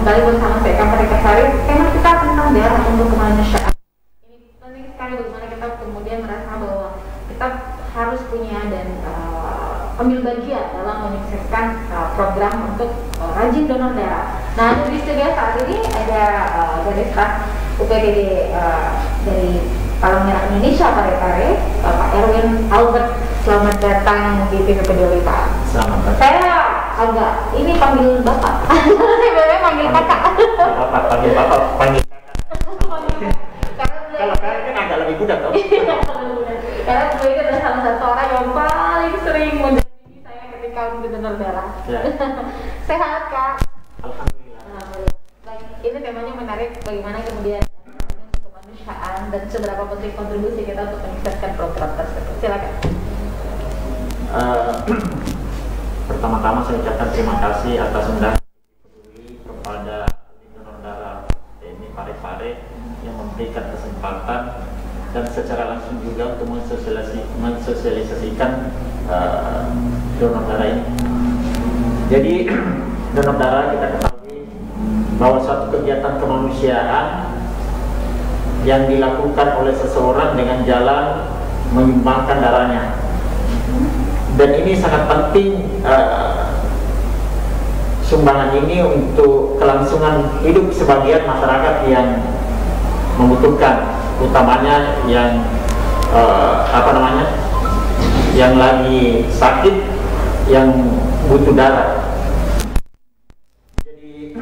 kembali bersama saya Kamar Sari. Tema kita tentang darah untuk kemanusiaan. Ini penting sekali bagaimana kita kemudian merasa bahwa kita harus punya dan ambil bagian dalam menyukseskan program untuk rajin donor darah. Nah, di studio saat ini ada dari staf UPPD dari Palang Merah Indonesia Parepare, Pak Erwin Albert. Selamat datang di TV Peduli, Pak. Selamat datang. Saya agak ini panggil Bapak. Saya biasanya panggil Kakak. Bapak panggil Bapak, panggil Kakak. Kalau Kakak kan agak lebih mudah toh. Karena beliau itu adalah salah satu orang yang paling sering mendampingi saya ketika untuk donor darah. Ya. Sehat, Kak? Alhamdulillah. Baik, ini temanya menarik. Bagaimana kemudian untuk kemanusiaan dan seberapa penting kontribusi kita untuk menyukseskan program tersebut. Silakan. Pertama-tama saya ucapkan terima kasih atas undangan kepada donor darah TNI Parepare yang memberikan kesempatan dan secara langsung juga untuk mensosialisasikan donor darah ini. Jadi donor darah kita ketahui bahwa suatu kegiatan kemanusiaan yang dilakukan oleh seseorang dengan jalan menyumbangkan darahnya. Dan ini sangat penting sumbangan ini untuk kelangsungan hidup sebagian masyarakat yang membutuhkan, utamanya yang yang lagi sakit, yang butuh darah. Jadi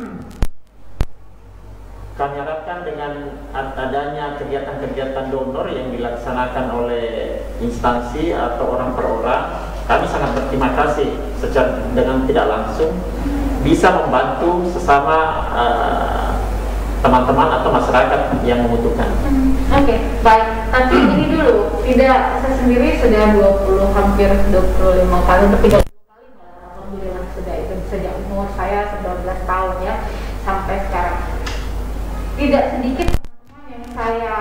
kami harapkan dengan adanya kegiatan-kegiatan donor yang dilaksanakan oleh instansi atau orang per orang, kami sangat berterima kasih secara dengan tidak langsung bisa membantu sesama teman-teman atau masyarakat yang membutuhkan. Oke, baik. Tapi ini dulu, tidak saya sendiri sudah hampir 25 kali untuk 30 kali alhamdulillah sudah itu sejak umur saya 19 tahun ya sampai sekarang. Tidak sedikit yang saya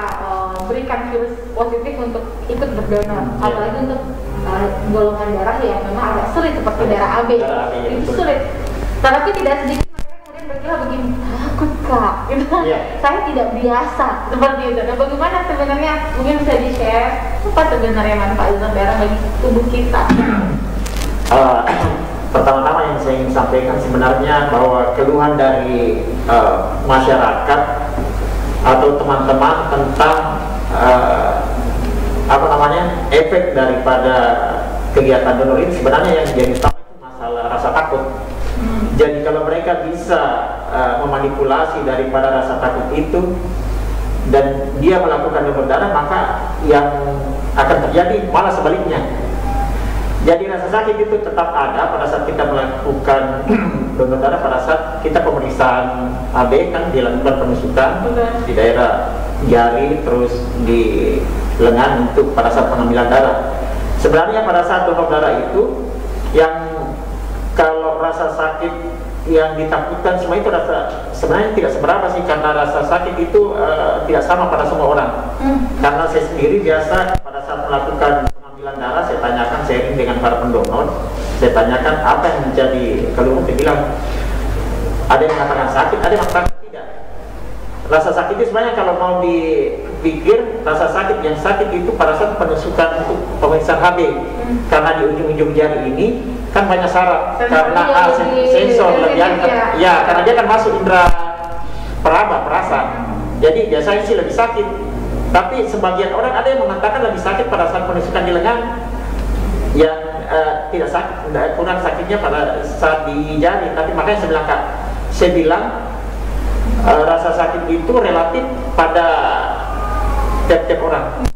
berikan virus positif untuk ikut berdonor, apalagi untuk golongan darah yang memang agak sulit seperti darah AB. Itu sulit. Tapi tidak sedikit mereka kemudian berkira begini, takut Kak, gitu. Saya tidak biasa seperti itu. Nah, bagaimana sebenarnya mungkin bisa di-share apa sebenarnya manfaat donor darah bagi tubuh kita? Pertama-tama yang saya ingin sampaikan sebenarnya bahwa keluhan dari masyarakat atau teman-teman tentang efek daripada kegiatan donor ini sebenarnya yang jadi utama itu masalah rasa takut. Jadi kalau mereka bisa memanipulasi daripada rasa takut itu dan dia melakukan donor darah, maka yang akan terjadi malah sebaliknya. Jadi rasa sakit itu tetap ada pada saat kita melakukan donor darah, pada saat kita pemeriksaan AB kan dilakukan penusukan di daerah jari terus di lengan untuk pada saat pengambilan darah. Sebenarnya pada saat donor darah itu yang kalau rasa sakit yang ditakutkan semua itu sebenarnya tidak seberapa sih, karena rasa sakit itu tidak sama pada semua orang. Karena saya sendiri biasa pada saat melakukan pengambilan darah saya tanyakan, sharing dengan para pendonor, saya tanyakan apa yang menjadi keluhan. Dia bilang ada yang mengatakan sakit, ada yang mengatakan tidak. Rasa sakit itu sebenarnya kalau mau dipikir, rasa sakit yang sakit itu pada saat penusukan untuk pemeriksaan HB, karena di ujung-ujung jari ini kan banyak saraf, karena sensor lebih ya, karena dia kan masuk indera perasa. Jadi biasanya sih lebih sakit. Tapi sebagian orang ada yang mengatakan lebih sakit pada saat penusukan di lengan, yang tidak sakit, kurang sakitnya pada saat di jari. Tapi makanya saya bilang rasa sakit itu relatif pada tiap-tiap orang.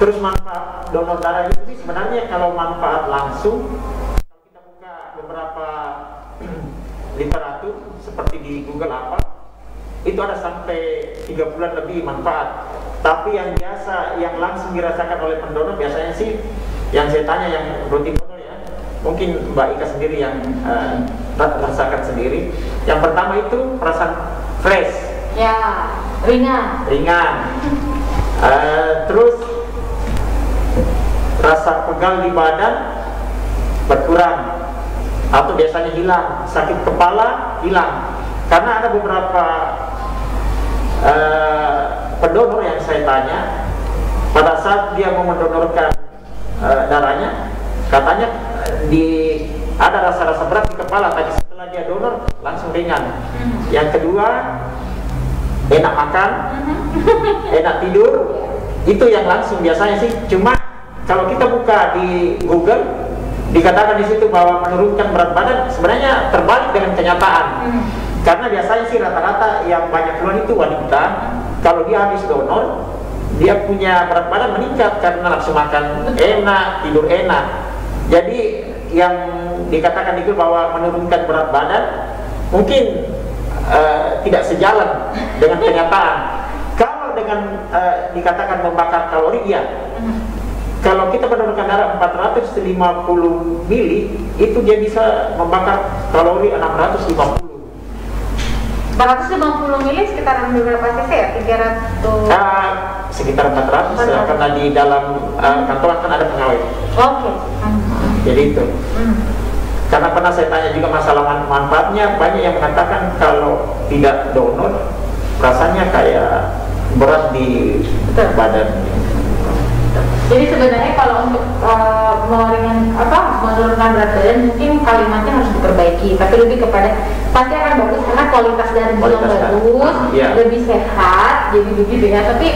Terus manfaat donor darah itu sih sebenarnya kalau manfaat langsung, kalau kita buka beberapa literatur seperti di Google itu ada sampai 3 bulan lebih manfaat. Tapi yang biasa, yang langsung dirasakan oleh pendonor biasanya sih, yang saya tanya yang rutin donor ya, mungkin Mbak Ika sendiri yang rasakan sendiri. Yang pertama itu perasaan fresh, ya, ringan. Terus rasa pegal di badan berkurang atau biasanya hilang, sakit kepala hilang. karena ada beberapa pendonor yang saya tanya pada saat dia mau mendonorkan darahnya, katanya ada rasa-rasa berat di kepala, tapi setelah dia donor langsung ringan. Yang kedua, enak makan, enak tidur, itu yang langsung biasanya sih. Cuma kalau kita buka di Google, dikatakan di situ bahwa menurunkan berat badan, sebenarnya terbalik dengan kenyataan. Karena biasanya sih rata-rata yang banyak keluhan itu wanita, kalau dia habis donor, dia punya berat badan meningkat karena nafsu makan enak, tidur enak. Jadi yang dikatakan itu bahwa menurunkan berat badan mungkin tidak sejalan dengan kenyataan. Kalau dengan dikatakan membakar kalori, ya. Kalau kita menurunkan darah 450 mili, itu dia bisa membakar kalori 650. 450 mili sekitar berapa cc ya? 300? Sekitar 400, karena di dalam kantong kan ada pengawet. Oke. Jadi itu. Karena pernah saya tanya juga masalah manfaatnya, banyak yang mengatakan kalau tidak donor rasanya kayak berat di badan. Jadi sebenarnya kalau untuk menurunkan berat badan mungkin kalimatnya harus diperbaiki, tapi lebih kepada pasti akan bagus karena kualitas darah yang bagus, lebih sehat, jadi begitu ya. Tapi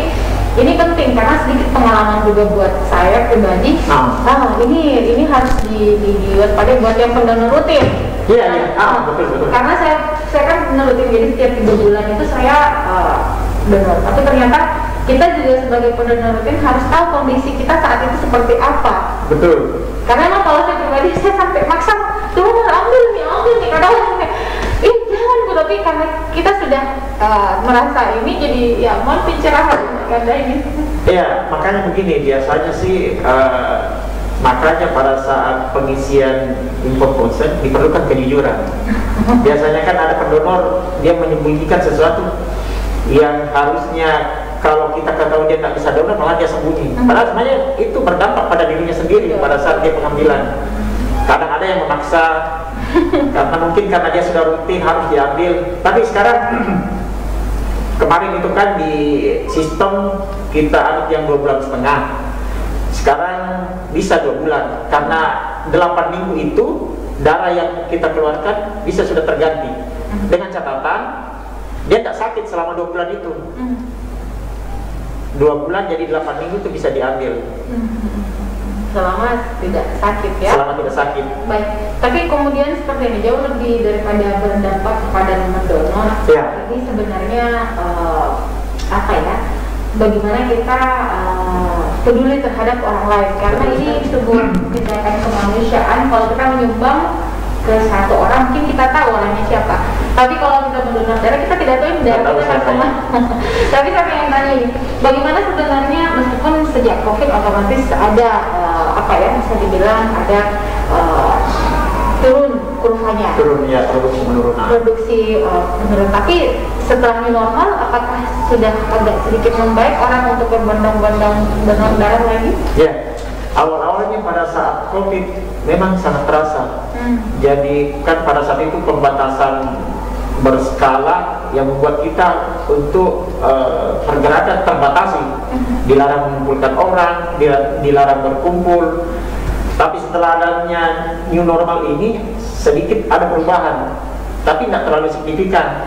ini penting karena sedikit pengalaman juga buat saya pribadi. Ini harus diwaspadai buat yang pendonor rutin. Iya. Betul. Karena saya kan menurutin, jadi setiap 3 bulan itu saya donor. Tapi ternyata kita juga sebagai pendonor rutin harus tahu kondisi kita saat itu seperti apa. Betul. Karena emang kalau saya pribadi saya sampai maksa, donor ambil nih, kadang jangan Bu, tapi karena kita sudah merasa ini jadi ya mohon pencerahan karena ini. Iya, makanya begini biasanya sih makanya pada saat pengisian info consent diperlukan kejujuran. Biasanya kan ada pendonor dia menyembunyikan sesuatu yang harusnya kalau kita ketahui dia tak bisa donor malah dia sembunyi. Padahal sebenarnya itu berdampak pada dirinya sendiri pada saat dia pengambilan. Kadang ada yang memaksa karena mungkin karena dia sudah rutin harus diambil. Tapi sekarang kemarin itu kan di sistem kita anut yang 2,5 bulan. Sekarang bisa 2 bulan karena 8 minggu itu darah yang kita keluarkan bisa sudah terganti. Dengan catatan dia tidak sakit selama 2 bulan itu. 2 bulan jadi 8 minggu itu bisa diambil. Selama tidak sakit ya? Selama tidak sakit. Baik, tapi kemudian seperti ini jauh lebih daripada berdampak kepada donor. Ini sebenarnya bagaimana kita peduli terhadap orang lain, karena ini sebuah tindakan kemanusiaan. Kalau kita menyumbang ke satu orang, mungkin kita tahu orangnya siapa. Tapi kalau kita mendonor darah, kita tidak tahu darah kita akan kemana. Tapi saya ingin tanya ini, bagaimana sebenarnya meskipun sejak COVID otomatis ada bisa dibilang ada turun kurvanya. Produksi menurun. Tapi setelah ini normal, apakah sudah agak sedikit membaik orang untuk berbondong-bondong donor darah lagi? Ya, awal-awalnya pada saat COVID memang sangat terasa. Jadi kan pada saat itu pembatasan berskala yang membuat kita untuk pergerakan terbatasi, dilarang mengumpulkan orang, dilarang berkumpul. Tapi setelah adanya new normal ini sedikit ada perubahan, tapi tidak terlalu signifikan.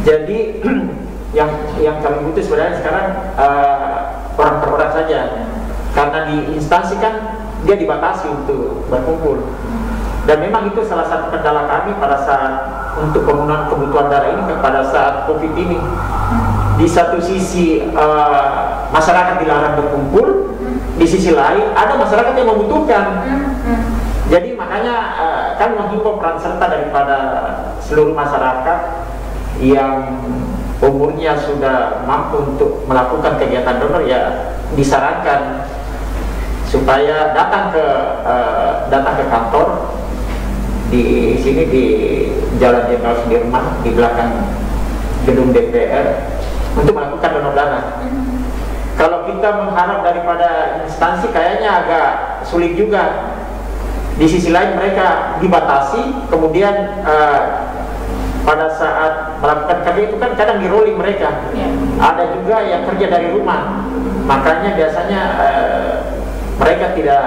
Jadi yang kami butuh sebenarnya sekarang orang per orang saja, karena di instansi kan dia dibatasi untuk berkumpul. Dan memang itu salah satu kendala kami pada saat untuk pemenuhan kebutuhan darah ini pada saat COVID ini. Di satu sisi masyarakat dilarang berkumpul, di sisi lain ada masyarakat yang membutuhkan. Jadi makanya kami menghimbau peran serta daripada seluruh masyarakat yang umurnya sudah mampu untuk melakukan kegiatan donor, ya disarankan supaya datang ke kantor di sini di Jalan Jenderal Sudirman di belakang gedung DPR untuk melakukan donor darah. Kalau kita mengharap daripada instansi kayaknya agak sulit juga. Di sisi lain mereka dibatasi, kemudian pada saat melakukan kerja itu kan kadang di rolling mereka. Ada juga yang kerja dari rumah, makanya biasanya mereka tidak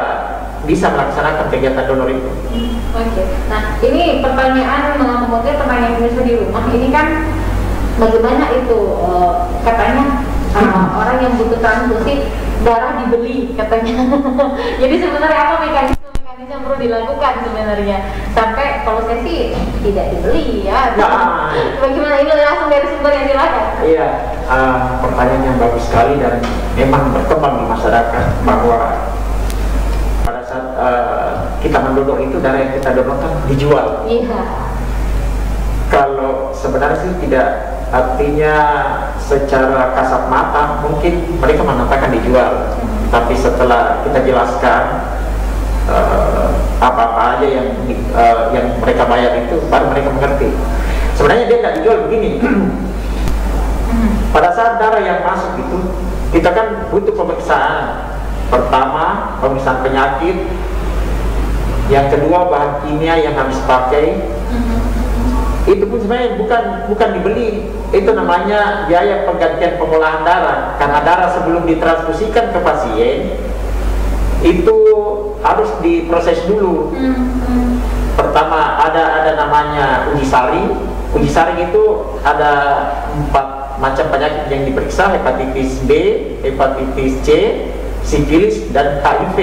bisa melaksanakan kegiatan donor itu. Oke. Nah, ini pertanyaan mungkin pertanyaan pemirsa di rumah ini kan bagaimana itu katanya orang yang butuh transfusi darah dibeli katanya. Jadi sebenarnya apa mekanisme yang perlu dilakukan sebenarnya? Sampai kalau saya sih tidak dibeli ya. Nah, bagaimana ini langsung dari sumber yang silakan? Iya, pertanyaan yang bagus sekali dan memang berkembang di masyarakat bahwa pada saat kita mendonor itu darah yang kita donorkan dijual. Iya. Kalau sebenarnya sih tidak, artinya secara kasat mata mungkin mereka mengatakan dijual, tapi setelah kita jelaskan apa-apa aja yang mereka bayar itu, baru mereka mengerti. Sebenarnya dia tidak dijual begini. Pada saat darah yang masuk itu, kita kan butuh pemeriksaan. Pertama, pemeriksaan penyakit. Yang kedua, bahan kimia yang habis pakai. Itu pun sebenarnya bukan dibeli. Itu namanya biaya penggantian pengolahan darah. Karena darah sebelum ditransfusikan ke pasien itu harus diproses dulu. Pertama ada namanya uji saring. Uji saring itu ada 4 macam penyakit yang diperiksa: hepatitis B, hepatitis C, sifilis, dan HIV.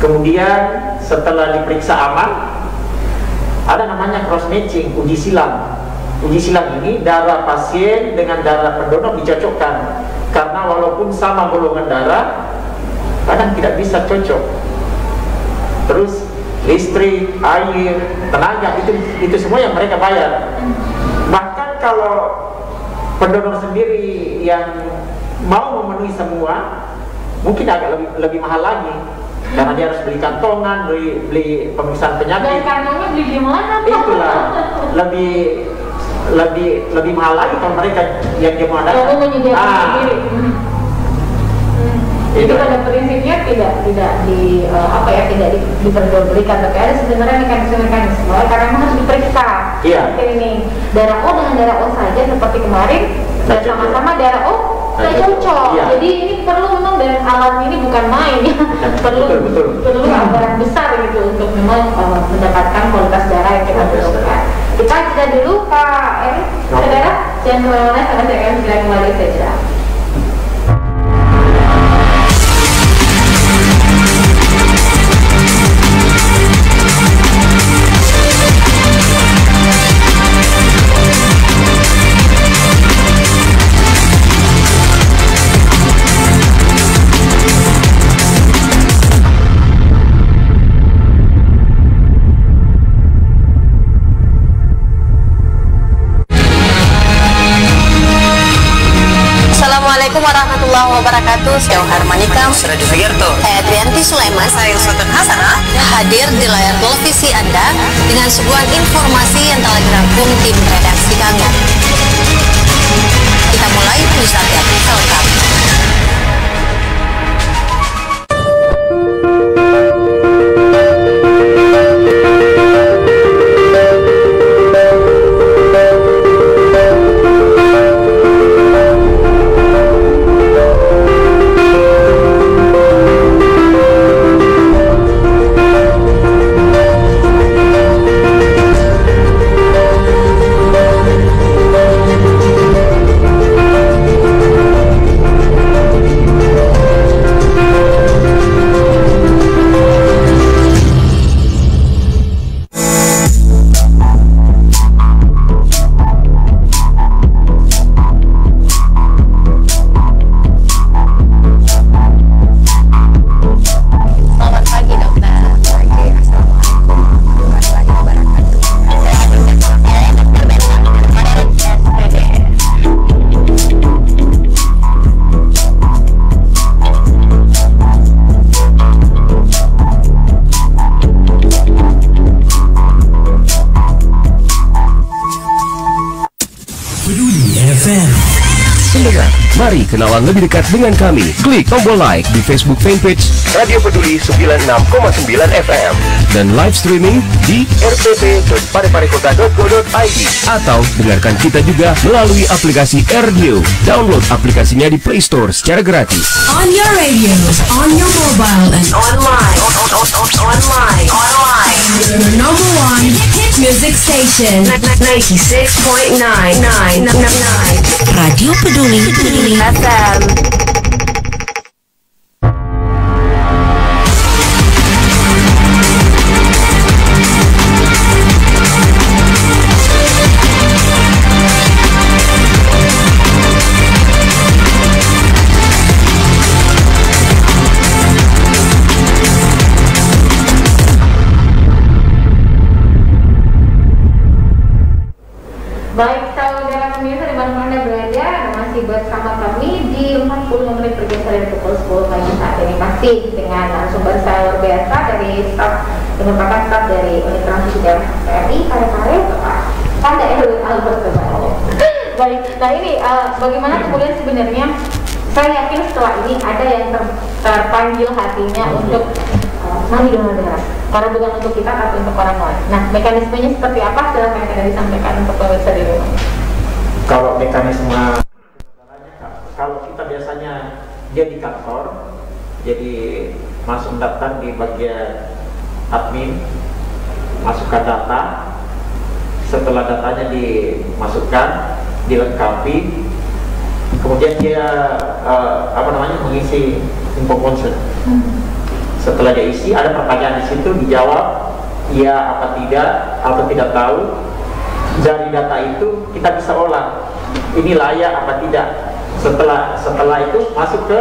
Kemudian setelah diperiksa aman, ada namanya cross matching, uji silang. Uji silang ini darah pasien dengan darah pendonor dicocokkan, karena walaupun sama golongan darah kadang tidak bisa cocok. Terus listrik, air, tenaga, itu semua yang mereka bayar. Bahkan kalau pendonor sendiri yang mau memenuhi semua, mungkin agak lebih mahal lagi, karena dia harus beli kantongan, beli pemeriksaan penyakit. Dan kantongnya beli di mana? Itulah lebih mahal lagi kalau mereka yang dia mau adakan. Menyediakan sendiri. Jadi pada prinsipnya tidak diperjualbelikan, tapi ada sebenarnya mekanisme karena memang harus diperiksa. Iya. Ini darah O dengan darah O saja seperti kemarin, dan sama-sama darah O tidak cocok. Iya. Jadi ini perlu memang, dan alat ini bukan main ya. perlu anggaran besar gitu untuk memang mendapatkan kualitas darah yang kita butuhkan. Kita jeda dulu Pak Erik, saudara, jangan kemana-mana, karena saya akan segera kembali saja. Assalamualaikum warahmatullahi wabarakatuh. Saya Harmanika, Suradi Fagirto, saya Trianti Sulaiman, saya Sultan Hasanah, hadir di layar televisi Anda dengan sebuah informasi yang telah dirangkum tim redaksi kami. Kita mulai pusat yang selengkap. Peduli FM. Silakan. Mari kenalan lebih dekat dengan kami. Klik tombol like di Facebook fanpage Radio Peduli 96,9 FM dan live streaming di rpp.pareparekota.go.id atau dengarkan kita juga melalui aplikasi Radio. Download aplikasinya di Play Store secara gratis. On your radio, on your mobile, and online. Your number one hit music station. 96.9 Radio Peduli FM. Baik, saudara pemirsa di mana Anda berada, masih bersama kami di 45 menit bergeser dari pukul 10 pagi saat ini, masih dengan narasumber saya luar biasa dari staf, yang merupakan staf dari Unit Transisi Daerah PRI Parepare, Bapak Panda Erwin Albert. Baik, nah ini bagaimana kemudian sebenarnya saya yakin setelah ini ada yang terpanggil hatinya untuk mari donor darah, karena bukan untuk kita tapi untuk orang lain. Nah, mekanismenya seperti apa? Silahkan kita disampaikan untuk pemirsa di rumah. Kalau mekanisme, kalau kita biasanya dia di kantor, jadi masuk daftar di bagian admin, masukkan data, setelah datanya dimasukkan, dilengkapi, kemudian dia mengisi info konsen. Setelah dia isi, ada pertanyaan di situ, dijawab ya apa tidak atau tidak tahu. Dari data itu kita bisa olah ini layak apa tidak. Setelah itu masuk ke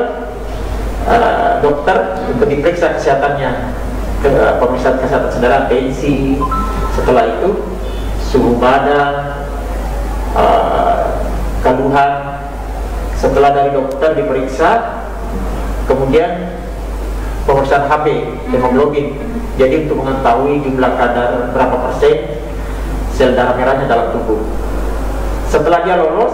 dokter untuk diperiksa kesehatannya, pemeriksaan kesehatan saudara, tensi. Setelah itu suhu badan, keluhan. Setelah dari dokter diperiksa, kemudian pemeriksaan HB, hemoglobin. Jadi untuk mengetahui jumlah kadar berapa persen sel darah merahnya dalam tubuh. Setelah dia lolos,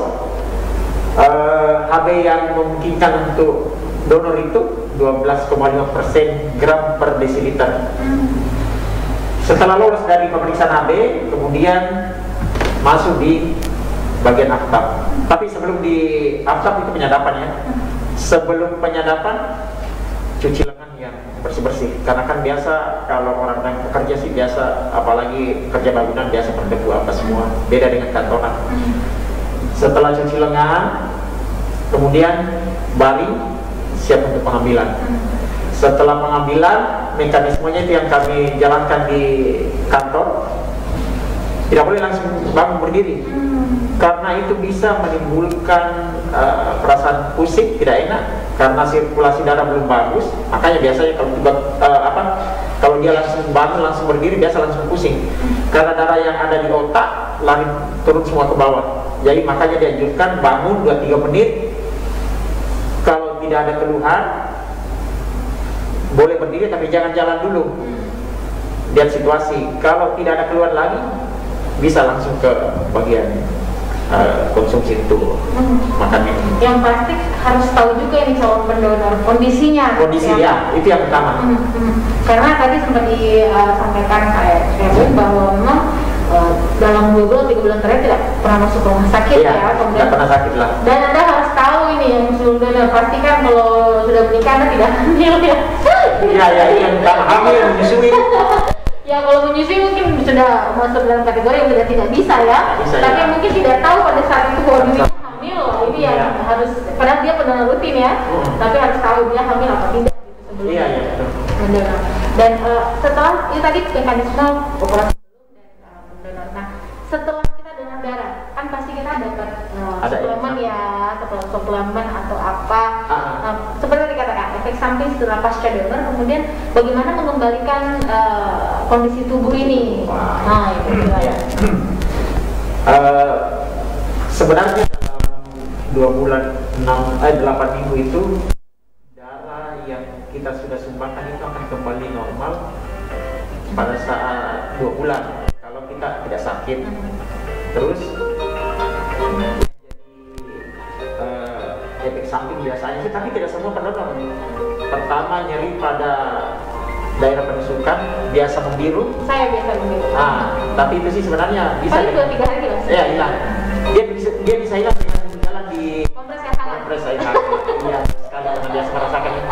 HB yang memungkinkan untuk donor itu 12,5% gram per desiliter. Setelah lolos dari pemeriksaan HB, kemudian masuk di bagian aftab. Tapi sebelum di aftab itu penyadapan ya. Sebelum penyadapan cuci lengan yang bersih-bersih, karena kan biasa kalau orang yang bekerja sih biasa, apalagi kerja bangunan biasa berdebu apa semua, beda dengan kantoran. Setelah cuci lengan, kemudian baring, siap untuk pengambilan. Setelah pengambilan, mekanismenya itu yang kami jalankan di kantor, tidak boleh langsung bangun berdiri, karena itu bisa menimbulkan perasaan pusing, tidak enak, karena sirkulasi darah belum bagus. Makanya biasanya kalau dia langsung bangun langsung berdiri, biasa langsung pusing, karena darah yang ada di otak lari turun semua ke bawah. Jadi makanya dianjurkan bangun 2-3 menit. Kalau tidak ada keluhan, boleh berdiri tapi jangan jalan dulu, lihat situasi. Kalau tidak ada keluhan lagi, bisa langsung ke bagian konsumsi itu makannya. Yang pasti harus tahu juga ini calon pendonor kondisinya. Kondisinya itu yang utama. Karena tadi sempat disampaikan Pak Erwin bahwa memang dalam 2 bulan 3 bulan terakhir tidak pernah masuk rumah sakit ya. Kemudian tidak pernah sakit lah. Dan Anda harus tahu ini yang sebelum donor, pastikan kalau sudah menikah Anda tidak hamil ya. Iya ini yang utama, hamil, menyusui. Ya kalau menyusui mungkin sudah masuk dalam kategori yang sudah tidak bisa ya. Tapi mungkin tidak tahu pada saat itu kondisinya hamil. Ini yang harus, padahal dia pendonor rutin ya. Tapi harus tahu dia hamil apa tidak gitu sebelum mendonor. Dan setelah itu tadi mekanisme operasi dan mendonor. Nah setelah kita donor darah, kan pasti kita dapat suplemen ya, suplemen atau apa. Seperti dikatakan efek samping setelah pasca donor, kemudian bagaimana mengembalikan kondisi tubuh ini. Nah itu ya. Sebenarnya dalam 2 bulan 8 minggu itu darah yang kita sudah sumbangkan itu akan kembali normal pada saat 2 bulan kalau kita tidak sakit. Terus jadi biasanya sih, tapi tidak semua pendonor. Pertama nyeri pada daerah penusukan biasa membiru. Saya biasa membiru. Tapi itu sih sebenarnya bisa. Paling 2-3 hari lah. Ya hilang. Dia bisa hilang dengan berjalan di kompres yang hangat. Kompres air hangat. Iya, sekali orang biasa merasakan itu.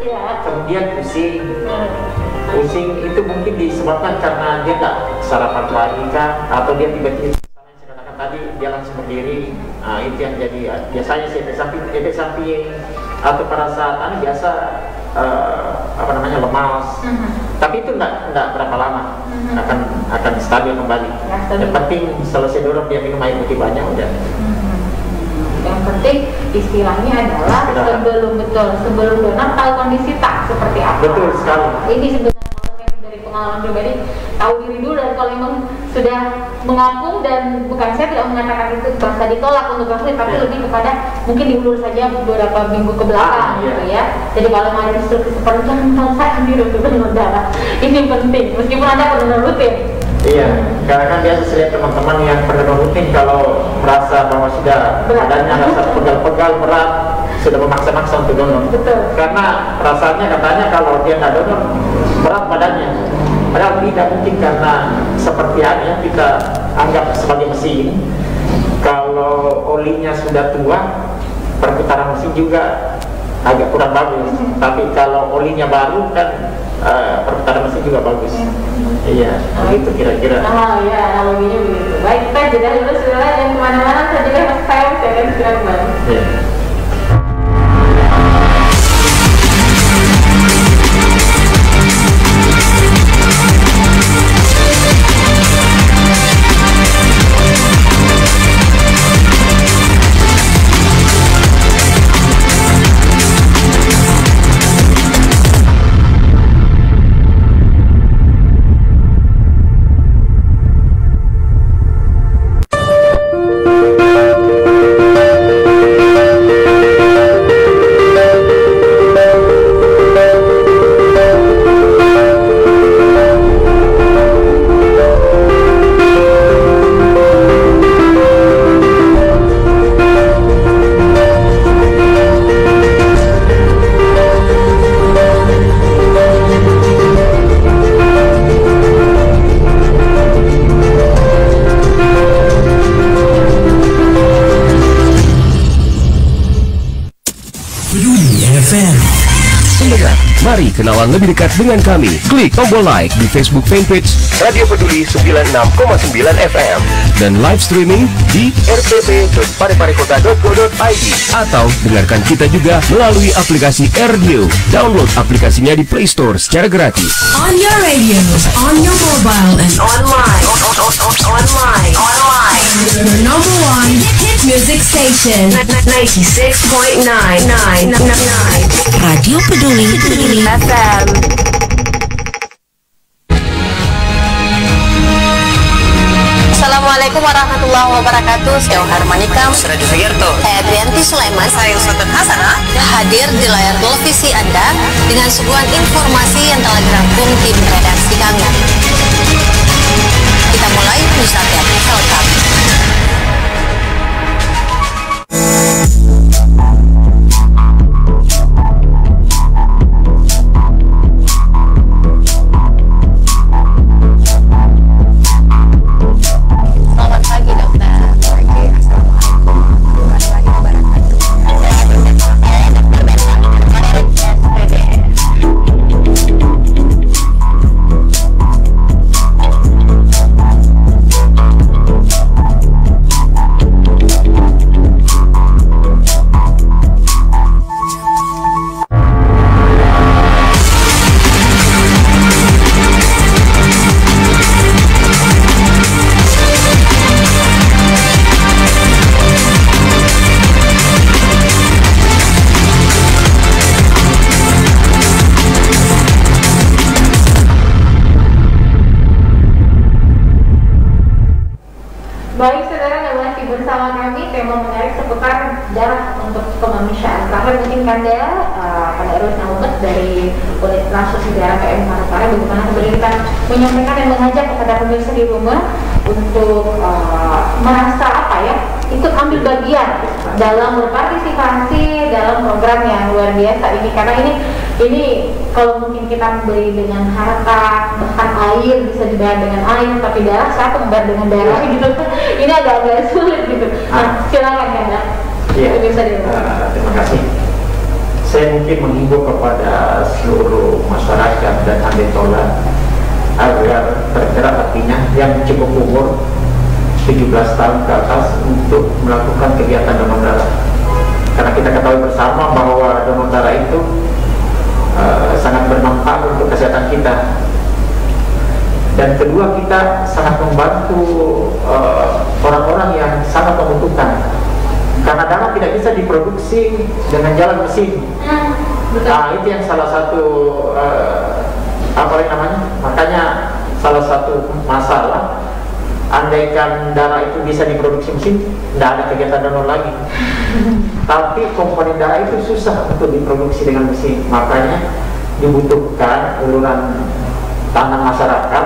Ya. Kemudian pusing. Pusing itu mungkin disebabkan karena dia nggak sarapan pagi kah, atau dia tiba-tiba seakan-akan tadi dia langsung berdiri. Itu yang jadi biasanya sih efek samping atau pada saat biasa lemas. Tapi itu nggak berapa lama akan stabil kembali. Yang penting selesai donor dia minum air putih banyak udah. Yang penting istilahnya adalah sebelum donor tahu kondisi tak seperti apa. Betul sekali. Ini sebenarnya dari pengalaman pribadi, tahu diri dulu, dan kalau memang sudah mengapung, dan bukan saya tidak mengatakan itu bahasa ditolak untuk konflik, tapi lebih kepada mungkin diulur saja beberapa minggu ke belakang gitu ya. Jadi kalau ada instruksi seperti jangan memaksakan diri untuk donor darah, ini penting meskipun Anda pendonor rutin. Iya, karena kan biasa saya lihat teman-teman yang pendonor rutin kalau merasa bahwa sudah badannya rasa pegal-pegal berat, sudah memaksa-maksa untuk donor. Betul. Karena perasaannya katanya kalau dia nggak donor berat badannya. Padahal tidak, mungkin karena seperti yang kita anggap sebagai mesin. Kalau olinya sudah tua, perputaran mesin juga agak kurang bagus. Tapi kalau olinya baru kan perputaran mesin juga bagus. Iya, itu kira-kira. Ya, analoginya begitu. Baik, kita jeda dulu sebenarnya, dan kemana-mana saja mas saya akan segera kembali. Iya. Mari kenalan lebih dekat dengan kami. Klik tombol like di Facebook fanpage Radio Peduli 96,9 FM dan live streaming di rpp.pareparekota.go.id, atau dengarkan kita juga melalui aplikasi Radio. Download aplikasinya di Play Store secara gratis. On your radio, on your mobile, and online. Your number one hit music station, 96.9 Radio Peduli FM. Assalamualaikum warahmatullahi wabarakatuh. Saya Harmanika, saya Sugiarto, saya Trianti Sulaiman, saya Sultan Hasanah, hadir di layar televisi Anda dengan sebuah informasi yang telah dirangkum tim redaksi kami. Kita mulai pusat yang selengkap. Baik saudara, masih bersama kami, tema menarik seputar darah untuk kemanusiaan. Terakhir mungkin Kanda Erwin Naumet dari Unit Transfusi Darah PM Parepare, bagaimana kemudian kita menyampaikan dan mengajak kepada pemirsa di rumah untuk merasa ikut ambil bagian dalam berpartisipasi biasa ini, karena ini kalau mungkin kita membeli dengan harta, bahkan air bisa dibayar dengan air, tapi darah siapa membayar dengan darah gitu. Ini agak-agak sulit gitu. Nah, silakan kan ya. Iya. Terima kasih. Saya mungkin menghimbau kepada seluruh masyarakat dan handetola agar tergerak hatinya yang cukup umur 17 tahun ke atas untuk melakukan kegiatan donor darah. Karena kita ketahui bersama bahwa donor darah itu sangat bermanfaat untuk kesehatan kita. Dan kedua, kita sangat membantu orang-orang yang sangat membutuhkan. Karena darah tidak bisa diproduksi dengan jalan mesin. Nah, itu yang salah satu makanya salah satu masalah. Andaikan darah itu bisa diproduksi mesin, tidak ada kegiatan donor lagi. Tapi komponen darah itu susah untuk diproduksi dengan mesin, makanya dibutuhkan uluran tangan masyarakat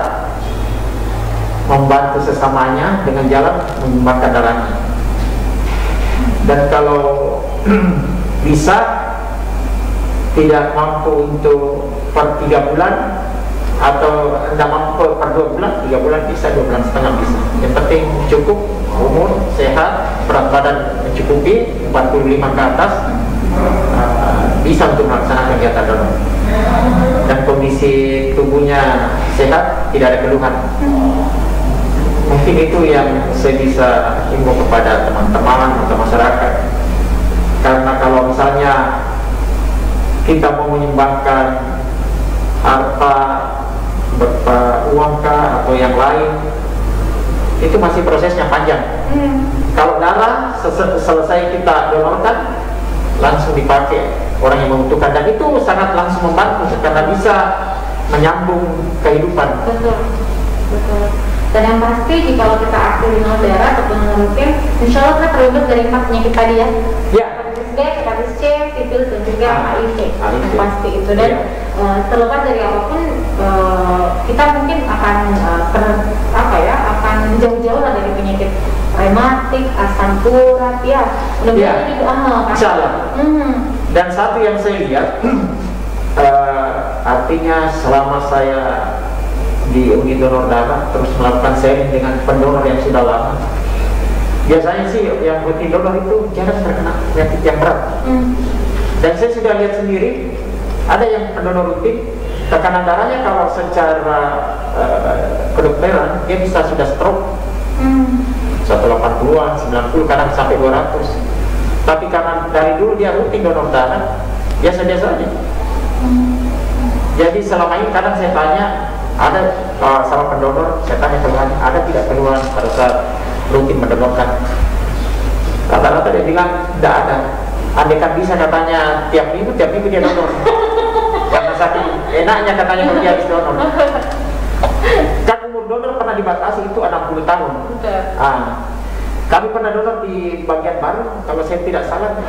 membantu sesamanya dengan jalan menyumbangkan darahnya. Dan kalau bisa tidak mampu untuk per 3 bulan atau tidak mampu per 2 bulan, 3 bulan bisa, 2 bulan setengah bisa. Yang penting cukup umur, sehat, berat badan mencukupi 45 ke atas, bisa untuk melaksanakan kegiatan donor. Dan kondisi tubuhnya sehat, tidak ada keluhan. Mungkin itu yang saya bisa himbau kepada teman-teman atau masyarakat. Karena kalau misalnya kita mau menyumbangkan harta berupa uangkah atau yang lain, itu masih prosesnya panjang. Kalau darah selesai kita donorkan, langsung dipakai orang yang membutuhkan, dan itu sangat langsung membantu karena bisa menyambung kehidupan. Betul. Dan yang pasti jika kita aktif donor darah atau donor rutin, insya Allah kita terhindar dari 4 penyakit tadi ya. Hepatitis B, hepatitis C, sifilis dan juga HIV. Yang pasti itu. Dan terlepas dari apapun, kita mungkin akan akan jauh-jauh lah dari penyakit rematik, asam urat, ya. Mudah-mudahan juga. Insyaallah. Dan satu yang saya lihat, artinya selama saya di unit donor darah terus melakukan sharing dengan pendonor yang sudah lama, biasanya sih yang rutin donor itu jarang terkena penyakit yang berat. Dan saya sudah lihat sendiri, ada yang pendonor rutin tekanan darahnya kalau secara kedokteran dia bisa sudah stroke 180-an, 90, kadang sampai 200. Tapi karena dari dulu dia rutin donor darah, biasa-biasa aja. Jadi selama ini kadang saya tanya, ada sama pendonor, saya tanya keluhan, ada tidak keluhan pada saat rutin mendonorkan? Rata-rata dia bilang tidak ada. Andaikan bisa katanya tiap minggu dia donor. Karena saking enaknya katanya kalau dia habis donor. Kan umur donor pernah dibatasi itu 60 tahun. Kami pernah donor di bagian baru, kalau saya tidak salah,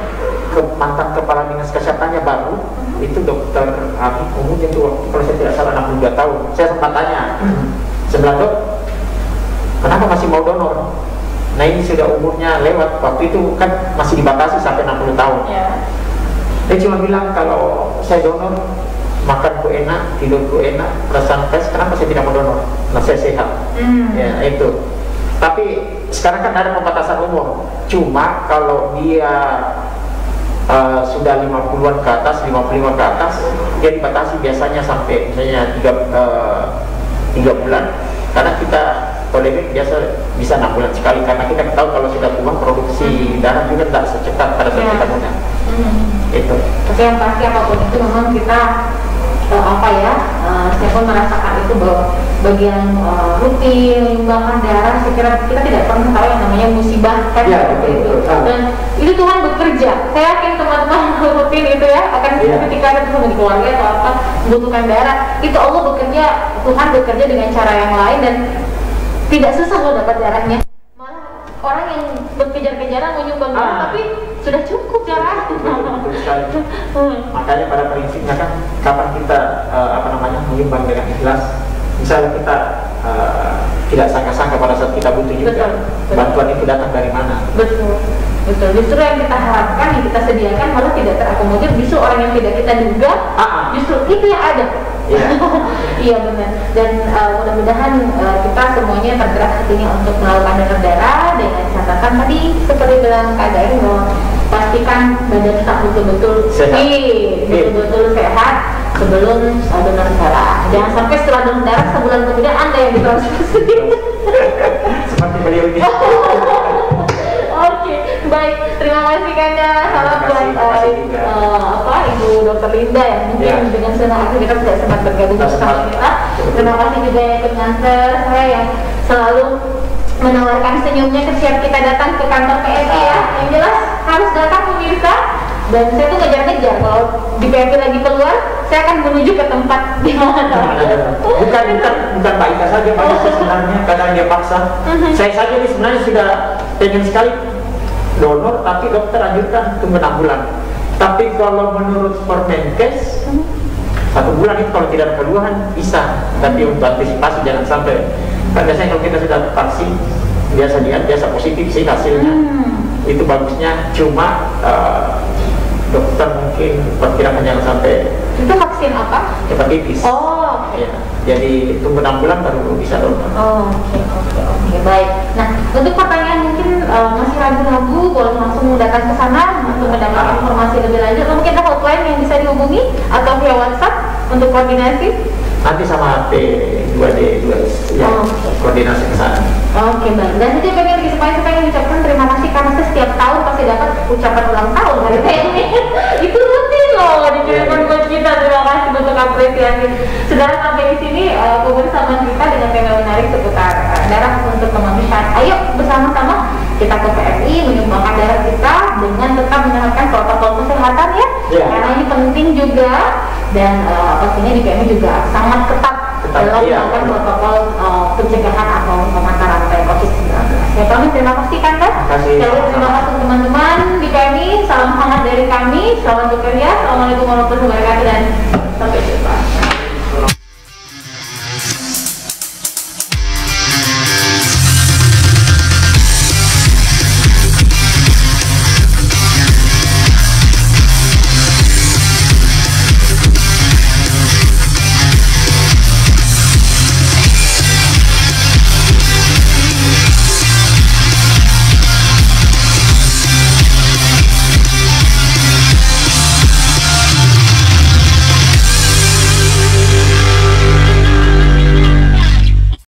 mantan kepala dinas kesehatannya baru, itu dokter Abi umurnya itu, kalau saya tidak salah 62 tahun. Saya sempat tanya, sebelah dok, kenapa masih mau donor? Nah ini sudah umurnya lewat, waktu itu kan masih dibatasi sampai 60 tahun. Dia cuma bilang kalau saya donor, makanku enak, tidurku enak, perasaan fresh, kenapa saya tidak mau donor? Nah saya sehat. Ya itu. Tapi sekarang kan ada pembatasan umur. Cuma kalau dia sudah 50-an ke atas, 55 ke atas, dia dibatasi biasanya sampai misalnya 3 bulan. Karena kita polemik biasa bisa 6 bulan sekali, karena kita tahu kalau sudah tua produksi darah juga tidak secepat pada saat kita muda. Itu. Tapi yang pasti apapun itu memang kita saya pun merasakan itu bahwa bagian rutin menyumbangkan darah, saya kira kita tidak pernah tahu yang namanya musibah kan itu. Dan itu Tuhan bekerja. Saya yakin teman-teman rutin itu ya akan ketika ada di keluarga atau apa membutuhkan darah, itu Allah bekerja, Tuhan bekerja dengan cara yang lain dan tidak susah loh dapat darahnya. Malah orang yang berkejar-kejaran menyumbang darah tapi sudah cukup darah. Makanya pada prinsipnya kan kapan kita menyumbang dengan ikhlas. Misalnya kita tidak sangka-sangka pada saat kita butuh juga. Betul. Bantuan itu datang dari mana? Betul. Justru yang kita harapkan, yang kita sediakan malah tidak terakomodir. Justru orang yang tidak kita duga, justru itu yang ada. Iya benar. Dan mudah-mudahan kita semuanya tergerak hatinya untuk melakukan donor darah dengan catatan tadi seperti bilang Kak Daeng bahwa pastikan badan kita betul-betul fit, betul-betul sehat sebelum donor darah. Jangan sampai setelah donor darah sebulan kemudian Anda yang ditransfusi. Seperti beliau ini. Oke, baik. Terima kasih Kanda. Salam buat Ibu Dr. Linda yang mungkin dengan senang hati kita tidak sempat bergabung bersama kita. Terima kasih juga yang ikut nganter saya yang selalu menawarkan senyumnya setiap kita datang ke kantor PMI ya. Yang jelas harus datang pemirsa. Dan saya tuh ngejar-ngejar kalau di PMI lagi keluar, saya akan menuju ke tempat di mana. Bukan Pak Ika saja, Pak Ika sebenarnya kadang dia paksa. Saya saja ini sebenarnya sudah pengen sekali donor, tapi dokter anjurkan tunggu 6 bulan. Tapi kalau menurut Permenkes 1 bulan itu kalau tidak ada keluhan bisa. Tapi untuk antisipasi jangan sampai. Kan biasanya kalau kita sudah vaksin biasa positif sih hasilnya. Itu bagusnya, cuma dokter mungkin perkirakan jangan sampai. Itu vaksin apa? Hepatitis. Oh, ya. Jadi tunggu 6 bulan baru bisa donor. Oh, oke, baik. Nah, untuk pertanyaan mungkin masih ragu-ragu, boleh langsung datang ke sana untuk mendapatkan informasi lebih lanjut. Mungkin ada hotline yang bisa dihubungi atau via WhatsApp untuk koordinasi? Nanti sama P2D2 koordinasi ke sana. Oke, baik. Dan saya pengen ucapkan terima kasih karena setiap tahun pasti dapat ucapan ulang tahun dari PMI. Itu rutin loh dikirimkan buat kita. Terima kasih bentuk apresiasi. Sudah sampai di sini bersama kita dengan tema menarik seputar darah untuk kemanusiaan. Ayo bersama-sama kita ke PMI menyumbangkan darah kita dengan tetap menerapkan protokol kesehatan ya. Karena ini penting juga dan pastinya di PMI juga sangat ketat dalam melakukan protokol pencegahan atau memata rantai COVID-19. Ya kami terima kasih Kanda. Terima kasih teman-teman di PMI. Salam hangat dari kami. Selamat bekerja. Assalamualaikum warahmatullahi wabarakatuh dan sampai jumpa.